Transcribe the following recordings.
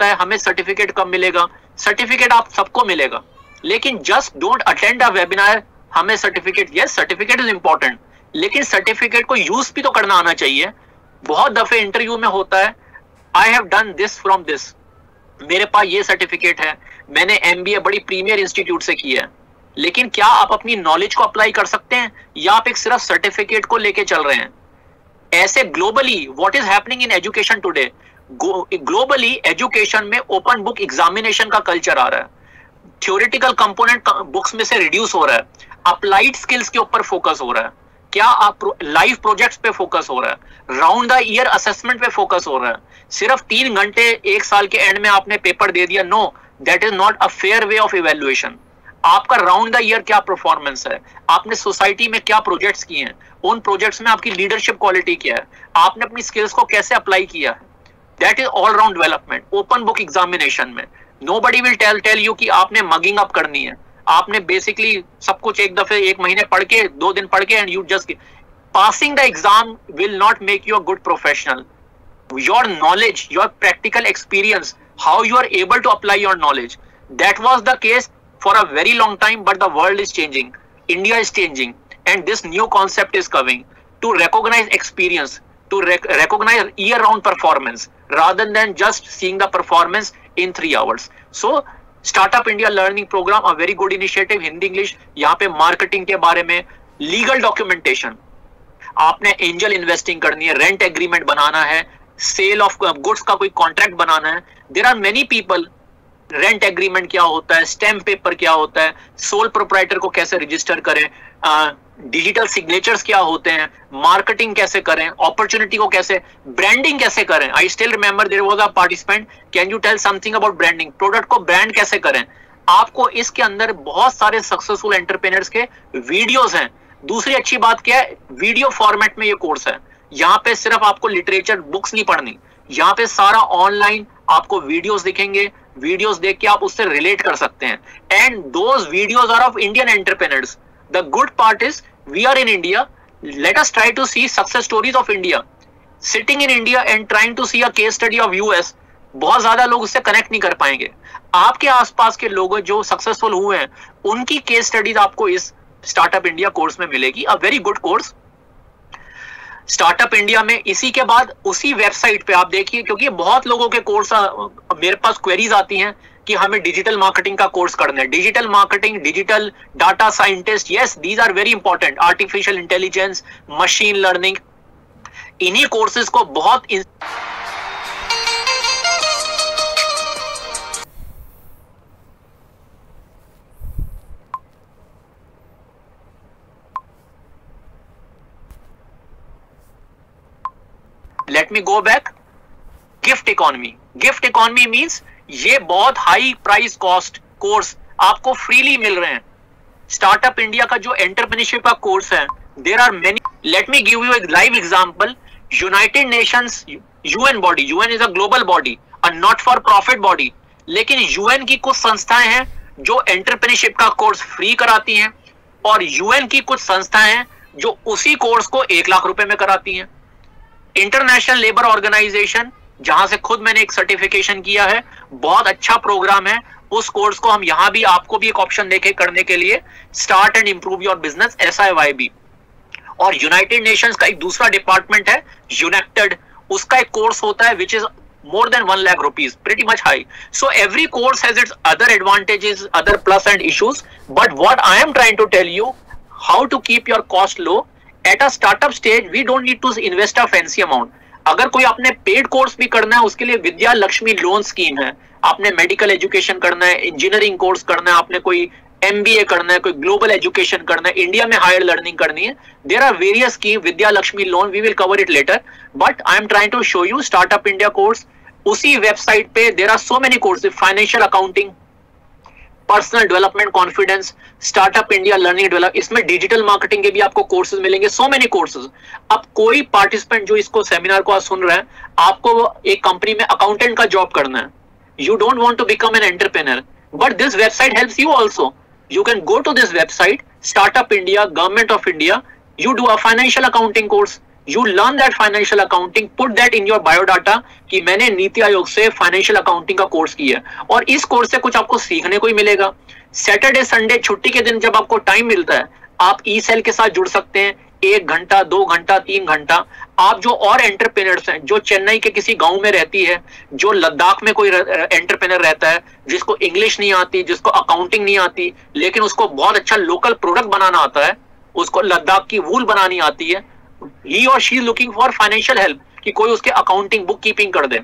सकता है हमें सर्टिफिकेट कब मिलेगा, सर्टिफिकेट आप सबको मिलेगा, लेकिन just don't attend a webinar, हमें certificate, yes certificate is important, लेकिन सर्टिफिकेट को यूज भी तो करना आना चाहिए। बहुत दफे इंटरव्यू में होता है, I have done this from this, मेरे पास ये सर्टिफिकेट है, मैंने एमबीए बड़ी प्रीमियर इंस्टीट्यूट से किया है, लेकिन क्या आप अपनी नॉलेज को अप्लाई कर सकते हैं या आप एक सिर्फ सर्टिफिकेट को लेके चल रहे हैं? ऐसे globally what is happening in education today, globally education में ओपन बुक एग्जामिनेशन का कल्चर आ रहा है, थ्योरेटिकल कंपोनेंट बुक्स में से रिड्यूस हो रहा है, अप्लाइड स्किल्स के ऊपर फोकस हो रहा है, क्या आप लाइव प्रोजेक्ट्स पे फोकस हो रहा है, राउंड द ईयर असेसमेंट पे फोकस हो रहा है। सिर्फ 3 घंटे एक साल के एंड में आपने पेपर दे दिया, know that is not a fair way of evaluation. आपका राउंड द ईयर क्या परफॉर्मेंस है, आपने सोसाइटी में क्या प्रोजेक्ट्स किए हैं, उन प्रोजेक्ट्स में आपकी लीडरशिप क्वालिटी क्या है, आपने अपनी स्किल्स को कैसे अप्लाई किया है, that is all round development. Open book examination में नोबडी विल टेल यू कि आपने मगिंग अप करनी है, आपने बेसिकली सब कुछ एक दफे 1 महीने पढ़ के 2 दिन पढ़ के and you just passing the exam will not make you a good professional. Your knowledge, your practical experience, how you are able to apply your knowledge, that was the case for a very long time, but the world is changing, India is changing, and this new concept is coming to recognize experience, to recognize year-round performance rather than just seeing the performance in 3 hours. So Startup India learning program a very good initiative, Hindi English, यहाँ पे marketing के बारे में, legal documentation, आपने angel investing करनी है, rent agreement बनाना है, cell of goods का कोई कॉन्ट्रैक्ट बनाना है, there are many people, rent agreement क्या होता है, स्टैम्प पेपर क्या होता है, सोल प्रोप्राइटर को कैसे रजिस्टर करें, डिजिटल सिग्नेचर्स क्या होते हैं, मार्केटिंग कैसे करें, अपॉर्चुनिटी को कैसे, ब्रांडिंग कैसे करें। I still remember there was a participant, can you tell something about branding, product को ब्रांड कैसे करें। आपको इसके अंदर बहुत सारे सक्सेसफुल एंटरप्रेन्योर्स के वीडियोस हैं। दूसरी अच्छी बात क्या है, वीडियो फॉर्मेट में ये कोर्स है, यहाँ पे सिर्फ आपको लिटरेचर बुक्स नहीं पढ़नी, यहाँ पे सारा ऑनलाइन आपको वीडियोस दिखेंगे, वीडियोस देख के आप उससे रिलेट कर सकते हैं, and those videos are of Indian entrepreneurs. The good part is we are in India, let us try to see success stories of India, sitting in India and trying to see a case study of US, बहुत ज्यादा लोग उससे connect नहीं कर पाएंगे। आपके आसपास के लोग जो सक्सेसफुल हुए हैं उनकी केस स्टडीज आपको इस स्टार्टअप इंडिया कोर्स में मिलेगी, a very good course startup India में। इसी के बाद उसी वेबसाइट पे आप देखिए, क्योंकि बहुत लोगों के कोर्स मेरे पास क्वेरीज आती हैं कि हमें डिजिटल मार्केटिंग का कोर्स करना है, digital marketing, digital data scientist, yes these are very important, artificial intelligence, machine learning, इन्हीं कोर्सेज को बहुत let me go back. Gift economy, gift economy means ये बहुत हाई प्राइस कॉस्ट कोर्स आपको freely मिल रहे हैं। स्टार्टअप इंडिया का जो एंटरप्रेन्योरशिप का कोर्स है, there are many, let me give you a live example. United Nations, UN body, UN is a global body, a not for profit body, लेकिन UN की कुछ संस्थाएं हैं जो एंटरप्रेन्योरशिप का कोर्स फ्री कराती हैं, और यूएन की कुछ संस्थाएं हैं जो उसी कोर्स को 1 लाख रुपए में कराती हैं। इंटरनेशनल लेबर ऑर्गेनाइजेशन, जहां से खुद मैंने एक सर्टिफिकेशन किया है, बहुत अच्छा प्रोग्राम है, उस कोर्स को हम यहां भी, आपको भी एक ऑप्शन देके करने के लिए, start and improve your business, SIYB। और यूनाइटेड नेशंस का एक दूसरा डिपार्टमेंट है यूनेक्टेड, उसका एक कोर्स होता है which is more than 1 lakh rupees, pretty much high. So every course has its other advantages, other plus and issues, but what I am trying to tell you, how to keep your cost low. At a startup stage, we don't need to invest a fancy amount. अगर कोई आपने paid course भी करना है, उसके लिए विद्या Lakshmi loan scheme है। आपने मेडिकल एजुकेशन करना है, इंजीनियरिंग कोर्स करना है, आपने कोई MBA करना है, कोई ग्लोबल एजुकेशन करना है, इंडिया में हायर लर्निंग करनी है, there are various scheme, Vidya Lakshmi loan, we will cover it later, but I am trying to show you startup India course. उसी वेबसाइट पे there are so many courses, financial accounting, personal development, confidence, startup India learning develop, इसमें digital marketing के भी आपको courses मिलेंगे, सो many courses. अब कोई participant जो इसको सेमिनार को आज सुन रहा है, आपको एक कंपनी में अकाउंटेंट का जॉब करना है, you don't want to become an entrepreneur, but this website helps you also. You can go to this website, Startup India, Government of India, you do a financial accounting course, you learn that financial accounting, put that in your biodata कि मैंने नीति आयोग से financial accounting का course किया है, और इस course से कुछ आपको सीखने को ही मिलेगा। सैटरडे संडे छुट्टी के दिन जब आपको टाइम मिलता है, आप ई सेल के साथ जुड़ सकते हैं, 1 घंटा 2 घंटा 3 घंटा। आप जो और एंटरप्रेन्योर्स हैं, जो चेन्नई के किसी गांव में रहती है, जो लद्दाख में कोई एंटरप्रेन्योर रहता है जिसको इंग्लिश नहीं आती, जिसको अकाउंटिंग नहीं आती, लेकिन उसको बहुत अच्छा लोकल प्रोडक्ट बनाना आता है, उसको लद्दाख की वूल बनानी आती है, ही और she is looking for financial help कि कोई उसके अकाउंटिंग बुक कीपिंग कर दे,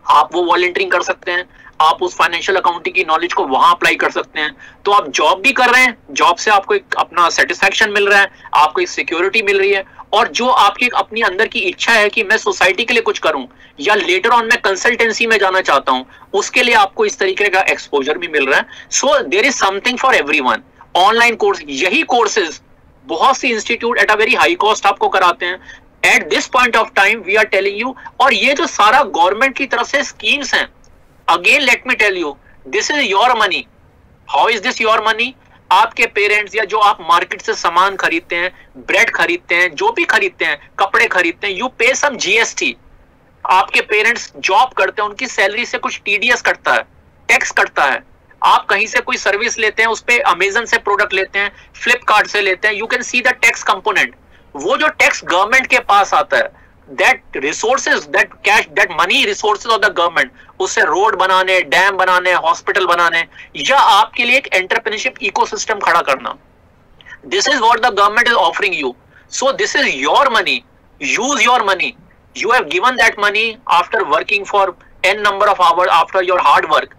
आप वो वॉलंटियरिंग कर सकते हैं, आप उस फाइनेंशियल अकाउंटिंग की नॉलेज को वहां अप्लाई कर सकते हैं। तो आप जॉब भी कर रहे हैं, जॉब से आपको एक अपना सेटिस्फैक्शन मिल रहा है, आपको एक सिक्योरिटी मिल रही है, और जो आपकी अपनी अंदर की इच्छा है कि मैं सोसाइटी के लिए कुछ करूं या लेटर ऑन मैं कंसल्टेंसी में जाना चाहता हूं, उसके लिए आपको इस तरीके का एक्सपोजर भी मिल रहा है। So there is something for everyone. Online course, यही कोर्सेज बहुत सी institute at a very high cost आपको कराते हैं। At this point of time we are telling you, और ये जो सारा गवर्नमेंट की तरफ से स्कीम्स हैं, again let me tell you, this is your money. How is this your money? आपके पेरेंट्स या जो आप मार्केट से सामान खरीदते हैं, ब्रेड खरीदते हैं, जो भी खरीदते हैं, कपड़े खरीदते हैं, यू पे सम जीएसटी। आपके पेरेंट्स जॉब करते हैं, उनकी सैलरी से कुछ टीडीएस कटता है, टैक्स कटता है। आप कहीं से कोई सर्विस लेते हैं, उस पे अमेजन से प्रोडक्ट लेते हैं, फ्लिपकार्ट से लेते हैं, you can see the tax component. वो जो टैक्स गवर्नमेंट के पास आता है, that resources, that cash, that money resources of the government, उससे रोड बनाने, डैम बनाने, हॉस्पिटल बनाने, या आपके लिए एक एंटरप्रेन्योरशिप इकोसिस्टम खड़ा करना, this is what the government is offering you. So this is your money, use your money. You have given that money after working for n number of hours, after your hard work.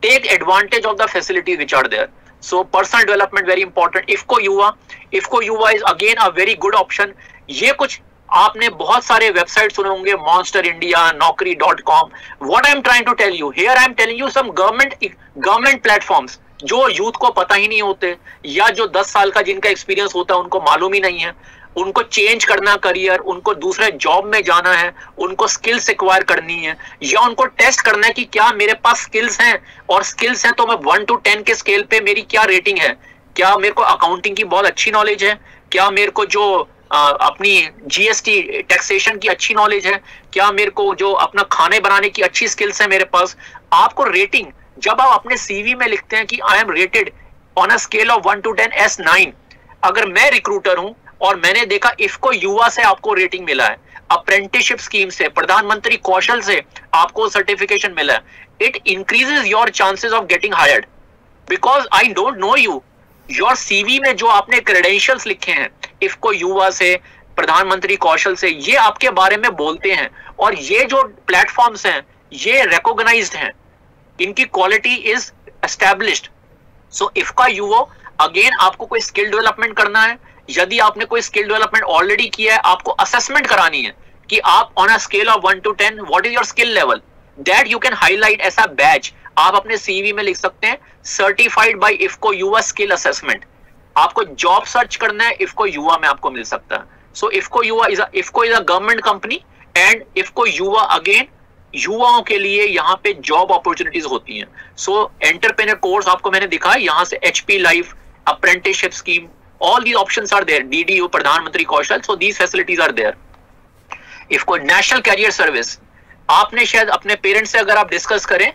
Take advantage of the facilities which are there. So personal development very important. IFFCO युवा is again a very good option. ये कुछ आपने बहुत सारे website सुने होंगे, Monster India, Naukri.com. What I am trying to tell you here, I am telling you some government platforms जो youth को पता ही नहीं होते, या जो 10 साल का जिनका एक्सपीरियंस होता है उनको मालूम ही नहीं है, उनको चेंज करना करियर, उनको दूसरे जॉब में जाना है, उनको स्किल्स एक्वायर करनी है, या उनको टेस्ट करना है कि क्या मेरे पास स्किल्स हैं, और स्किल्स हैं तो मैं 1 to 10 के स्केल पे मेरी क्या रेटिंग है, क्या मेरे को अकाउंटिंग की बहुत अच्छी नॉलेज है, क्या मेरे को जो अपनी जीएसटी टैक्सेशन की अच्छी नॉलेज है, क्या मेरे को जो अपना खाने बनाने की अच्छी स्किल्स है मेरे पास। आपको रेटिंग, जब आप अपने सीवी में लिखते हैं कि I am rated on a scale of 1 to 10 S9, अगर मैं रिक्रूटर हूं और मैंने देखा इफको युवा से आपको रेटिंग मिला है, अप्रेंटिसशिप स्कीम से, प्रधानमंत्री कौशल से आपको सर्टिफिकेशन मिला है, it increases your chances of getting hired, because I don't know you. Your CV में जो आपने क्रेडेंशियल्स लिखे हैं इफको युवा से, प्रधानमंत्री कौशल से, ये आपके बारे में बोलते हैं, और ये जो प्लेटफॉर्म्स हैं ये रिकॉग्नाइज्ड हैं, इनकी क्वालिटी इज एस्टैब्लिश्ड। सो इफका युवा, अगेन आपको कोई स्किल डेवलपमेंट करना है, यदि आपने कोई स्किल डेवलपमेंट ऑलरेडी किया है, आपको असेसमेंट करानी है कि आप on a scale of 1 to 10 what is your skill level, that you can highlight as a batch. आप अपने सीवी में लिख सकते हैं certified by IFFCO Yuva skill assessment. आपको जॉब सर्च करना है, इफको युवा में आपको मिल सकता है। So IFFCO is a government company, and IFFCO Yuva again युवाओं के लिए यहाँ पे जॉब अपॉर्चुनिटीज होती हैं। सो एंटरप्रेन्योर कोर्स आपको मैंने दिखाया, यहाँ से HP life, apprenticeship scheme, all these options are there, DDU, Pradhan Mantri Kaushal, so these facilities are there. IFFCO national career service, आपने शायद अपने पेरेंट्स से अगर आप डिस्कस करें,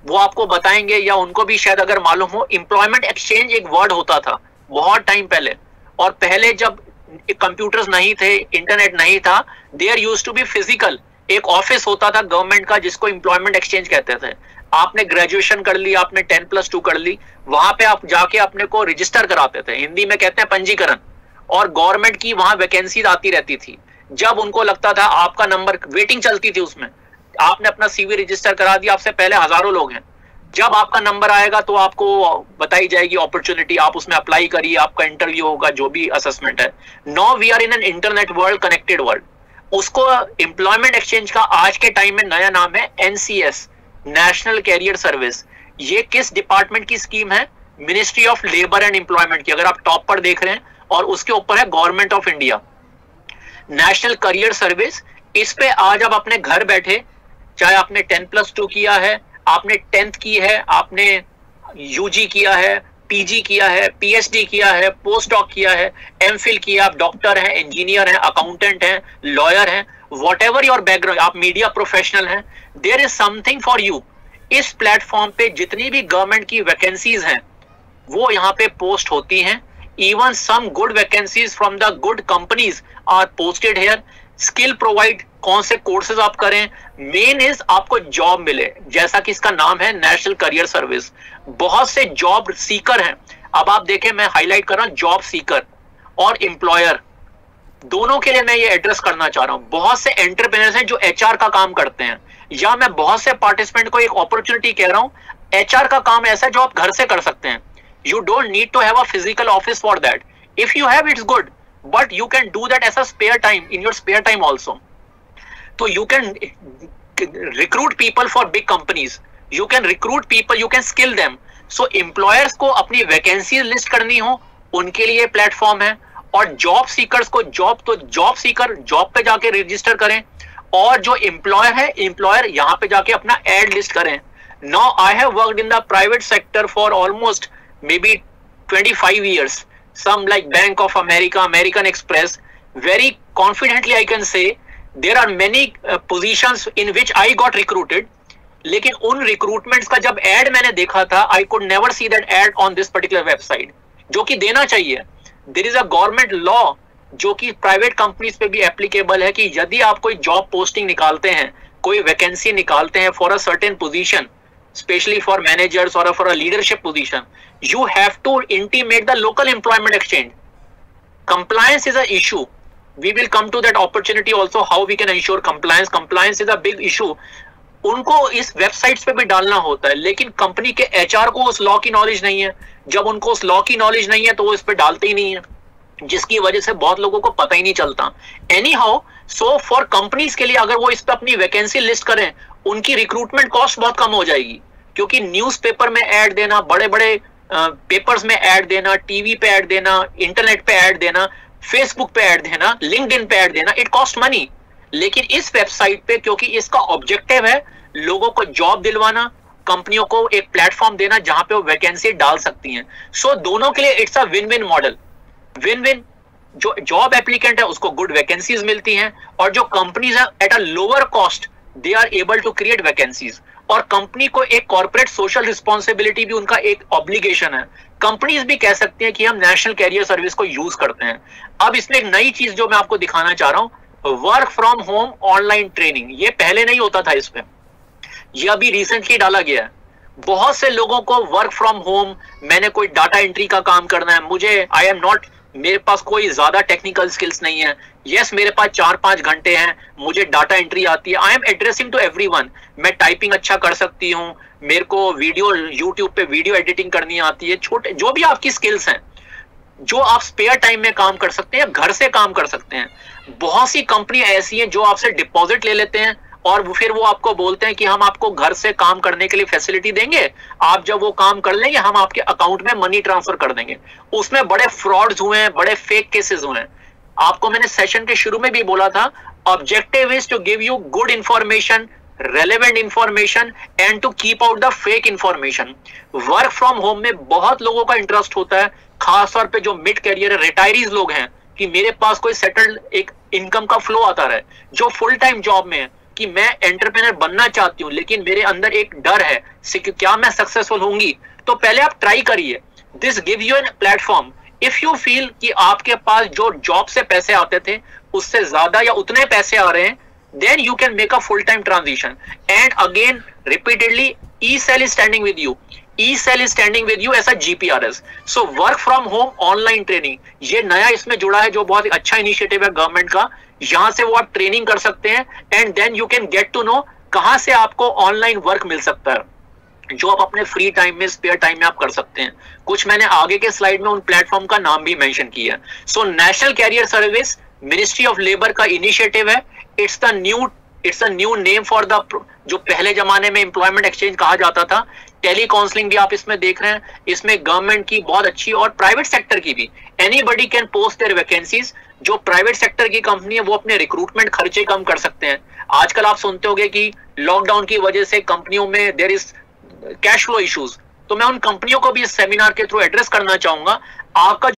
वो आपको बताएंगे, या उनको भी शायद अगर मालूम हो, एम्प्लॉयमेंट एक्सचेंज एक वर्ड होता था बहुत टाइम पहले, और पहले जब कंप्यूटर्स नहीं थे, इंटरनेट नहीं था, there used to be physical, एक ऑफिस होता था गवर्नमेंट का जिसको एम्प्लॉयमेंट एक्सचेंज कहते थे। आपने ग्रेजुएशन कर ली, आपने 10+2 कर ली, वहां पे आप जाके अपने को रजिस्टर कराते थे, हिंदी में कहते हैं पंजीकरण, और गवर्नमेंट की वहां वैकेंसीज आती रहती थी। जब उनको लगता था आपका नंबर, वेटिंग चलती थी उसमें, आपने अपना सीवी रजिस्टर करा दिया, आपसे पहले हजारों लोग हैं, जब आपका नंबर आएगा तो आपको बताई जाएगी अपॉर्चुनिटी, आप उसमें अप्लाई करिए, आपका इंटरव्यू होगा, जो भी असेसमेंट है। Now we are in an internet world, connected world. उसको एम्प्लॉयमेंट एक्सचेंज का आज के टाइम में नया नाम है NCS, नेशनल कैरियर सर्विस। ये किस डिपार्टमेंट की स्कीम है? Ministry of labour and employment की। अगर आप टॉप पर देख रहे हैं, और उसके ऊपर है government of India, national career service. इस पे आज आप अपने घर बैठे, चाहे आपने 10+2 किया है, आपने 10th की है, आपने UG किया है, पीजी किया है, पीएचडी किया है, पोस्ट डॉक किया है, एमफिल किया, आप डॉक्टर हैं, इंजीनियर हैं, अकाउंटेंट हैं, लॉयर हैं, व्हाटएवर योर बैकग्राउंड, आप मीडिया प्रोफेशनल हैं, there is something for you. इस प्लेटफॉर्म पे जितनी भी गवर्नमेंट की वैकेंसीज हैं वो यहाँ पे पोस्ट होती हैं। Even some good vacancies from the good companies are posted here. Skill provide, कौन से कोर्सेज आप करें, मेन इज आपको जॉब मिले, जैसा कि इसका नाम है नेशनल करियर सर्विस। बहुत से जॉब सीकर हैं। अब आप देखें, मैं हाईलाइट कर रहा हूं जॉब सीकर और एम्प्लॉयर, दोनों के लिए मैं ये एड्रेस करना चाह रहा हूं। बहुत से एंटरप्रेन्योर्स हैं जो एचआर का काम करते हैं, या मैं बहुत से पार्टिसिपेंट को एक अपॉर्चुनिटी कह रहा हूं, एचआर का काम ऐसा है जो आप घर से कर सकते हैं। You don't need to have a physical office for that. If you have, it's good, but you can do that as a spare time, in your spare time also. So you can recruit people for big companies, you can recruit people, you can skill them. So employers को अपनी vacancies list करनी हो, उनके लिए platform है। और job seekers को job seeker job पे जाके रजिस्टर करें, और जो एम्प्लॉयर है, एम्प्लॉयर यहाँ पे जाके अपना एड लिस्ट करें। Now I have worked in the private sector for almost maybe 25 years. Some like Bank of America, American Express. Very confidently I can say there are many positions in which I got recruited. लेकिन उन recruitments का जब ad मैंने देखा था, I could never see that ad on this particular website, जो कि देना चाहिए। There is a government law जो कि private companies पे भी applicable है कि यदि आप कोई job posting निकालते हैं, कोई vacancy निकालते हैं for a certain position, especially for managers or for a leadership position, you have to intimate the local employment exchange. Compliance is an issue. We will come to that opportunity also, how we can ensure compliance. Compliance is a big issue. उनको इस websites पे भी डालना होता है, लेकिन company के HR को उस लॉ की नॉलेज नहीं है। जब उनको उस लॉ की नॉलेज नहीं है तो वो इस पे डालते ही नहीं है, जिसकी वजह से बहुत लोगों को पता ही नहीं चलता। Any how, so for companies के लिए अगर वो इस पे अपनी वैकेंसी लिस्ट करें, उनकी रिक्रूटमेंट कॉस्ट बहुत कम हो जाएगी। क्योंकि न्यूज़पेपर में ऐड देना, बड़े बड़े पेपर्स में ऐड देना, टीवी पे ऐड देना, इंटरनेट पे ऐड देना, फेसबुक पे ऐड देना, लिंक्डइन पे ऐड देना, इट कॉस्ट मनी। लेकिन इस वेबसाइट पे, क्योंकि इसका ऑब्जेक्टिव है लोगों को जॉब दिलवाना, कंपनियों को एक प्लेटफॉर्म देना जहां पे वो वैकेंसी डाल सकती हैं। सो दोनों के लिए it's a win win model. Win win, जो जॉब एप्लीकेंट है उसको गुड वैकेंसीज मिलती हैं, और जो कंपनीज है at a lower cost they are able to create vacancies. और कंपनी को एक कॉर्पोरेट सोशल रिस्पॉन्सिबिलिटी भी उनका एक ऑब्लिगेशन है। कंपनीज भी कह सकती हैं कि हम नेशनल कैरियर सर्विस को यूज करते हैं। अब इसमें एक नई चीज जो मैं आपको दिखाना चाह रहा हूं, work from home online training. ये पहले नहीं होता था इस पे, ये अभी रिसेंटली डाला गया है। बहुत से लोगों को वर्क फ्रॉम होम, मैंने कोई डाटा एंट्री का काम करना है, मुझे आई एम नॉट, मेरे पास कोई ज्यादा टेक्निकल स्किल्स नहीं है, यस मेरे पास 4-5 घंटे हैं, मुझे डाटा एंट्री आती है, I am addressing to everyone. मैं टाइपिंग अच्छा कर सकती हूँ, मेरे को वीडियो यूट्यूब पे वीडियो एडिटिंग करनी आती है, छोटे जो भी आपकी स्किल्स हैं जो आप स्पेयर टाइम में काम कर सकते हैं, घर से काम कर सकते हैं। बहुत सी कंपनी ऐसी हैं जो आपसे डिपॉजिट ले लेते हैं और फिर वो आपको बोलते हैं कि हम आपको घर से काम करने के लिए फैसिलिटी देंगे, आप जब वो काम कर लेंगे हम आपके अकाउंट में मनी ट्रांसफर कर देंगे। उसमें बड़े फ्रॉड्स हुए हैं, बड़े फेक केसेस हुए हैं। आपको मैंने सेशन के शुरू में भी बोला था, objective is to give you good information, relevant information and to keep out the fake information. Work from home में बहुत लोगों का इंटरेस्ट होता है, खासतौर पे जो मिड कैरियर रिटायरीज लोग हैं, कि मेरे पास कोई सेटल्ड एक इनकम का फ्लो आता रहे। जो फुल टाइम जॉब में है कि मैं एंटरप्रेन्योर बनना चाहती हूँ, लेकिन मेरे अंदर एक डर है कि क्या मैं सक्सेसफुल होंगी, तो पहले आप ट्राई करिए। This give you an platform. If you feel कि आपके पास जो जॉब से पैसे आते थे उससे ज्यादा या उतने पैसे आ रहे हैं, then you can make a full-time transition. And again, repeatedly, eCell is standing with you. eCell is standing with you as a GPRS. So work from home online training, ये नया इसमें जुड़ा है जो बहुत अच्छा इनिशिएटिव है गवर्नमेंट का। यहाँ से वो आप ट्रेनिंग कर सकते हैं and then you can get to know कहाँ से आपको ऑनलाइन वर्क मिल सकता है, जो आप अपने फ्री टाइम में, स्पेयर टाइम में आप कर सकते हैं। कुछ मैंने आगे के स्लाइड में उन प्लेटफॉर्म का नाम भी मेंशन किया। So national career service ministry of labour का इनिशिएटिव है। It's a new name for the, जो पहले जमाने में एम्प्लॉयमेंट एक्सचेंज कहा जाता था। टेली काउंसलिंग भी आप इसमें देख रहे हैं। इसमें गवर्नमेंट की बहुत अच्छी और प्राइवेट सेक्टर की भी, anybody can post their vacancies. जो प्राइवेट सेक्टर की कंपनी है वो अपने रिक्रूटमेंट खर्चे कम कर सकते हैं। आजकल आप सुनते होंगे कि लॉकडाउन की वजह से कंपनियों में there is cash flow issues, तो मैं उन कंपनियों को भी इस सेमिनार के थ्रू एड्रेस करना चाहूंगा, आपका